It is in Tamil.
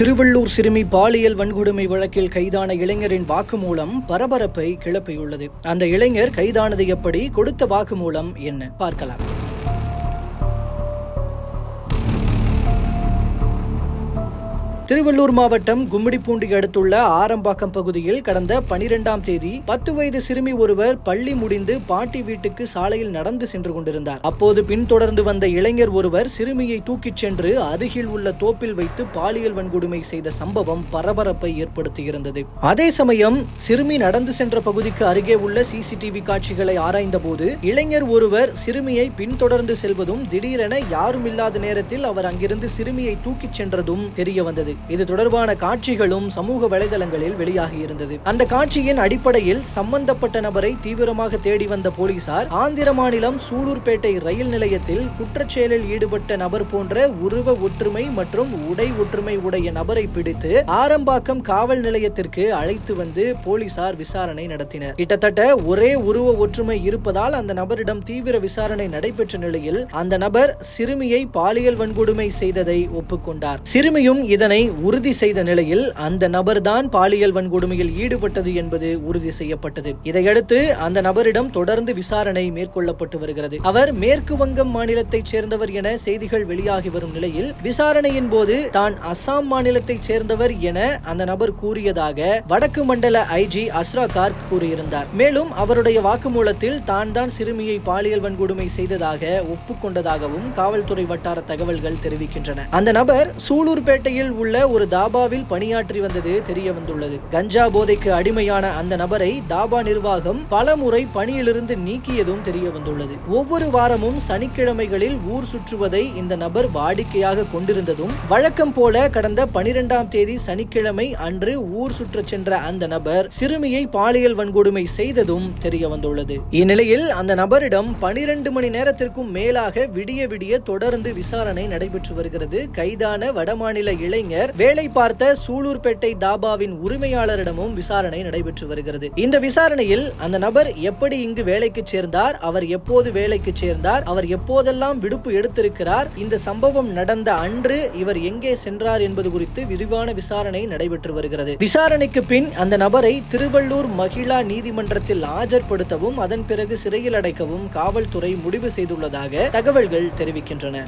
திருவள்ளூர் சிறுமி பாலியல் வன்கொடுமை வழக்கில் கைதான இளைஞரின் வாக்குமூலம் பரபரப்பை கிளப்பியுள்ளது. அந்த இளைஞர் கைதானது எப்படி, கொடுத்த வாக்குமூலம் என்ன பார்க்கலாம். திருவள்ளூர் மாவட்டம் கும்மிடிப்பூண்டி அடுத்துள்ள ஆரம்பாக்கம் பகுதியில் கடந்த 12ஆம் தேதி 10 வயது சிறுமி ஒருவர் பள்ளி முடிந்து பாட்டி வீட்டுக்கு சாலையில் நடந்து சென்று கொண்டிருந்தார். அப்போது பின்தொடர்ந்து வந்த இளைஞர் ஒருவர் சிறுமியை தூக்கிச் சென்று அருகில் உள்ள தோப்பில் வைத்து பாலியல் வன்கொடுமை செய்த சம்பவம் பரபரப்பை ஏற்படுத்தியிருந்தது. அதே சமயம் சிறுமி நடந்து சென்ற பகுதிக்கு அருகே உள்ள சிசிடிவி காட்சிகளை ஆராய்ந்த போது இளைஞர் ஒருவர் சிறுமியை பின்தொடர்ந்து செல்வதும் திடீரென யாரும் இல்லாத நேரத்தில் அவர் அங்கிருந்து சிறுமியை தூக்கிச் சென்றதும் தெரிய வந்தது. இது தொடர்பான காட்சிகளும் சமூக வலைதளங்களில் வெளியாகி இருந்தது. அந்த காட்சியின் அடிப்படையில் சம்பந்தப்பட்ட நபரை தீவிரமாக தேடி வந்த போலீசார் ஆந்திர மாநிலம் சூலூர்பேட்டை ரயில் நிலையத்தில் குற்றச்செயலில் ஈடுபட்ட நபர் போன்ற உருவ ஒற்றுமை மற்றும் உடை ஒற்றுமை உடைய நபரை பிடித்து ஆரம்பாக்கம் காவல் நிலையத்திற்கு அழைத்து வந்து போலீசார் விசாரணை நடத்தினர். கிட்டத்தட்ட ஒரே உருவ ஒற்றுமை இருப்பதால் அந்த நபரிடம் தீவிர விசாரணை நடைபெற்ற நிலையில் அந்த நபர் சிறுமியை பாலியல் வன்கொடுமை செய்ததை ஒப்புக்கொண்டார். சிறுமியும் இதனை உறுதி செய்த நிலையில் அந்த நபர்தான் பாலியல் வன்கொடுமையில் ஈடுபட்டது என்பது உறுதி செய்யப்பட்டது. இதையடுத்து அந்த நபரிடம் தொடர்ந்து விசாரணை மேற்கொள்ளப்பட்டு வருகிறது. அவர் மேற்கு வங்கம் மாநிலத்தைச் சேர்ந்தவர் என செய்திகள் வெளியாகி வரும் நிலையில் விசாரணையின் போது தான் அசாம் மாநிலத்தைச் சேர்ந்தவர் என அந்த நபர் கூறியதாக வடக்கு மண்டல ஐஜி அஸ்ரா கார்க் கூறியிருந்தார். மேலும் அவருடைய வாக்குமூலத்தில் தான் சிறுமியை பாலியல் வன்கொடுமை செய்ததாக ஒப்புக்கொண்டதாகவும் காவல்துறை வட்டார தகவல்கள் தெரிவிக்கின்றன. அந்த நபர் சூலூர்பேட்டையில் உள்ள ஒரு தாபாவில் பணியாற்றி வந்தது தெரிய வந்துள்ளது. கஞ்சா போதைக்கு அடிமையான அந்த நபரை தாபா நிர்வாகம் பல முறை பணியிலிருந்து நீக்கியதும் தெரிய வந்துள்ளது. ஒவ்வொரு வாரமும் சனிக்கிழமைகளில் ஊர் சுற்றுவதை இந்த நபர் வாடிக்கையாக கொண்டிருந்ததும் வழக்கம் போல கடந்த 12ஆம் தேதி சனிக்கிழமை அன்று ஊர் சுற்ற சென்ற அந்த நபர் சிறுமியை பாலியல் வன்கொடுமை செய்ததும் தெரிய வந்துள்ளது. இந்நிலையில் அந்த நபரிடம் 12 மணி நேரத்திற்கும் மேலாக விடிய தொடர்ந்து விசாரணை நடைபெற்று வருகிறது. கைதான வடமாநில இளைஞர் வேலை பார்த்த சூலூர்பேட்டை தாபாவின் உரிமையாளரிடமும் விசாரணை நடைபெற்று வருகிறது. இந்த விசாரணையில் அந்த நபர் எப்படி இங்கு வேலைக்கு சேர்ந்தார், அவர் எப்போது வேலைக்கு சேர்ந்தார், அவர் எப்போதெல்லாம் விடுப்பு எடுத்திருக்கிறார், இந்த சம்பவம் நடந்த அன்று இவர் எங்கே சென்றார் என்பது குறித்து விரிவான விசாரணை நடைபெற்று வருகிறது. விசாரணைக்கு பின் அந்த நபரை திருவள்ளூர் மகிழா நீதிமன்றத்தில் ஆஜர்படுத்தவும் அதன் பிறகு சிறையில் அடைக்கவும் காவல்துறை முடிவு செய்துள்ளதாக தகவல்கள் தெரிவிக்கின்றன.